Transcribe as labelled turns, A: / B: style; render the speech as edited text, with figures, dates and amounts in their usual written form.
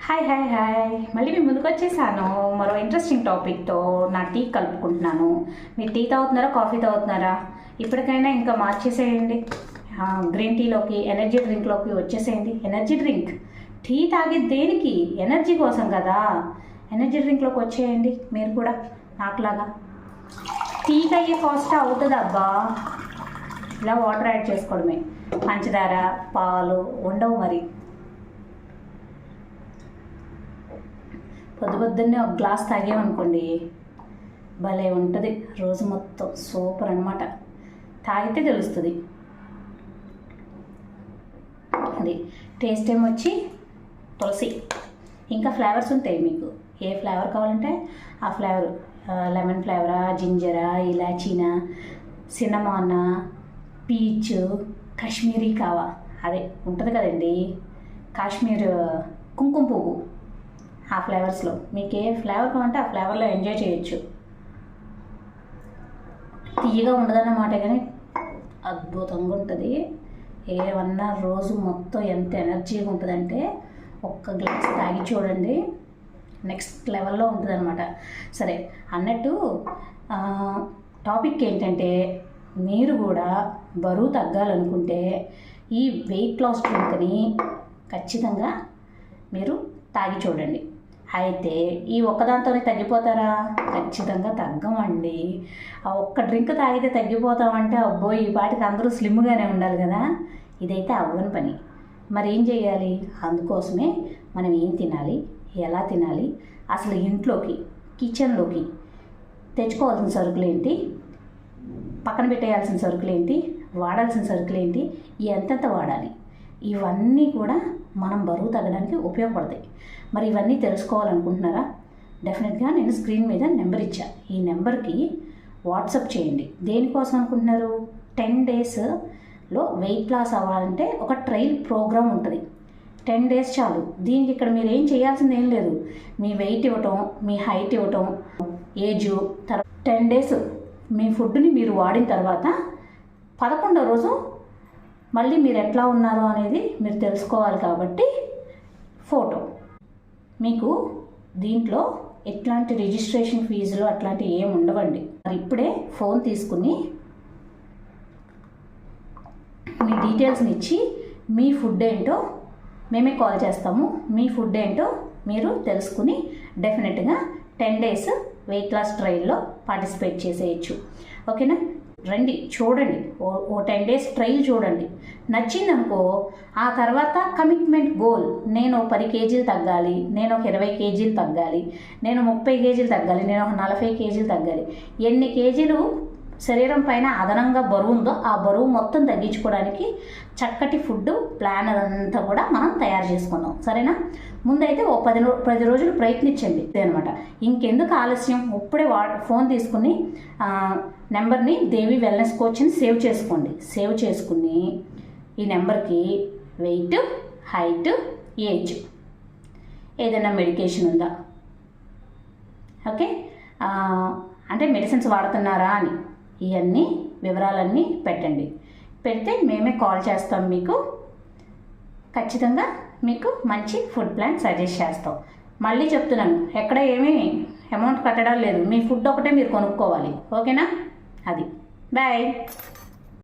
A: Hi hi hi మళ్ళీ మీ ముందుకు వచ్చేసాను మరో ఇంట్రెస్టింగ్ టాపిక్తో. నా టీ కలుపుకుంటున్నాను. మీరు టీ తాగుతున్నారా, కాఫీ తాగుతున్నారా? ఇప్పటికైనా ఇంకా మార్చేసేయండి. గ్రీన్ టీలోకి, ఎనర్జీ డ్రింక్లోకి వచ్చేసేయండి. ఎనర్జీ డ్రింక్, టీ తాగేది దేనికి? ఎనర్జీ కోసం కదా. ఎనర్జీ డ్రింక్లోకి వచ్చేయండి మీరు కూడా నాకులాగా. టీకి అయ్యే కాస్ట్ అవుతుంది అబ్బా. ఇలా వాటర్ యాడ్ చేసుకోవడమే, పంచదార పాలు ఉండవు. మరి పొద్దున్నే ఒక గ్లాస్ తాగామనుకోండి, భలే ఉంటుంది రోజు మొత్తం. సూపర్ అనమాట. తాగితే తెలుస్తుంది. అది టేస్ట్ ఏమొచ్చి తులసి, ఇంకా ఫ్లేవర్స్ ఉంటాయి. మీకు ఏ ఫ్లేవర్ కావాలంటే ఆ ఫ్లేవర్, లెమన్ ఫ్లేవరా, జింజరా, ఇలాచీనా, సిన్నమానా, పీచ్, కాశ్మీరీ కావా, అదే ఉంటుంది కదండి కాశ్మీర్ కుంకుమ పువ్వు. ఆ ఫ్లేవర్స్లో మీకు ఏ ఫ్లేవర్ కావాలంటే ఆ ఫ్లేవర్లో ఎంజాయ్ చేయొచ్చు. తీయగా ఉండదన్నమాట, కానీ అద్భుతంగా ఉంటుంది. ఏమన్నా రోజు మొత్తం ఎంత ఎనర్జీగా ఉంటుందంటే ఒక్క గ్లాస్ తాగి చూడండి, నెక్స్ట్ లెవెల్లో ఉంటుంది అనమాట. సరే అన్నట్టు టాపిక్ ఏంటంటే, మీరు కూడా బరువు తగ్గాలనుకుంటే ఈ వెయిట్ లాస్ డ్రింక్ని ఖచ్చితంగా మీరు తాగి చూడండి. అయితే ఈ ఒక్కదాంతోనే తగ్గిపోతారా? ఖచ్చితంగా తగ్గమండి. ఆ ఒక్క డ్రింక్ తాగితే తగ్గిపోతామంటే అబ్బో, ఈ పాటికి అందరూ స్లిమ్గానే ఉండాలి కదా. ఇదైతే అవ్వని పని. మరి ఏం చేయాలి? అందుకోసమే మనం ఏం తినాలి, ఎలా తినాలి, అసలు ఇంట్లోకి, కిచెన్లోకి తెచ్చుకోవాల్సిన సరుకులు ఏంటి, పక్కన పెట్టేయాల్సిన సరుకులు ఏంటి, వాడాల్సిన సరుకులు ఏంటి, ఎంతెంత వాడాలి, ఇవన్నీ కూడా మనం బరువు తగ్గడానికి ఉపయోగపడతాయి. మరి ఇవన్నీ తెలుసుకోవాలనుకుంటున్నారా? డెఫినెట్గా నేను స్క్రీన్ మీద నెంబర్ ఇచ్చా. ఈ నెంబర్కి వాట్సాప్ చేయండి. దేనికోసం అనుకుంటున్నారు? 10 డేస్లో వెయిట్ లాస్ అవ్వాలంటే ఒక ట్రయల్ ప్రోగ్రామ్ ఉంటుంది. 10 డేస్ చాలు. దీనికి ఇక్కడ మీరు ఏం చేయాల్సింది ఏం లేదు. మీ వెయిట్ ఇవ్వటం, మీ హైట్ ఇవ్వటం, ఏజు, తర్వాత 10 డేస్ మీ ఫుడ్ని మీరు వాడిన తర్వాత 11వ రోజు మళ్ళీ మీరు ఎట్లా ఉన్నారో అనేది మీరు తెలుసుకోవాలి. కాబట్టి ఫోటో మీకు దీంట్లో ఎట్లాంటి రిజిస్ట్రేషన్ ఫీజులు అట్లాంటివి ఏమి ఉండవండి. మరి ఇప్పుడే ఫోన్ తీసుకుని మీ డీటెయిల్స్ని ఇచ్చి మీ ఫుడ్ ఏంటో మేమే కాల్ చేస్తాము. మీ ఫుడ్ ఏంటో మీరు తెలుసుకుని డెఫినెట్గా 10 డేస్ వెయిట్ లాస్ ట్రయల్లో పార్టిసిపేట్ చేసేయచ్చు. ఓకేనా? రండి, చూడండి. ఓ 10 డేస్ ట్రయల్ చూడండి. నచ్చిందనుకో ఆ తర్వాత కమిట్మెంట్ గోల్, నేను 10 కేజీలు తగ్గాలి, నేను ఒక 20 కేజీలు తగ్గాలి, నేను 30 కేజీలు తగ్గాలి, నేను ఒక 40 కేజీలు తగ్గాలి. ఎన్ని కేజీలు శరీరం పైన అదనంగా బరువు ఉందో ఆ బరువు మొత్తం తగ్గించుకోవడానికి చక్కటి ఫుడ్ ప్లాన్ అదంతా కూడా మనం తయారు చేసుకుందాం. సరేనా? ముందైతే ఓ 10 రోజులు ప్రయత్నించండి అనమాట. ఇంకెందుకు ఆలస్యం? ఇప్పుడే ఫోన్ తీసుకుని నెంబర్ని దేవి వెల్నెస్ కోచ్ని సేవ్ చేసుకోండి. సేవ్ చేసుకుని ఈ నెంబర్కి వెయిట్, హైట్, ఏజ్, ఏదైనా మెడికేషన్ ఉందా, ఓకే, అంటే మెడిసిన్స్ వాడుతున్నారా అని ఇవన్నీ వివరాలన్నీ పెట్టండి. పెడితే మేమే కాల్ చేస్తాం మీకు. ఖచ్చితంగా మీకు మంచి ఫుడ్ ప్లాన్ సజెస్ట్ చేస్తాం. మళ్ళీ చెప్తున్నాను, ఎక్కడ ఏమీ అమౌంట్ కట్టడం లేదు. మీ ఫుడ్ ఒకటే మీరు కొనుక్కోవాలి. ఓకేనా? అది బాయ్.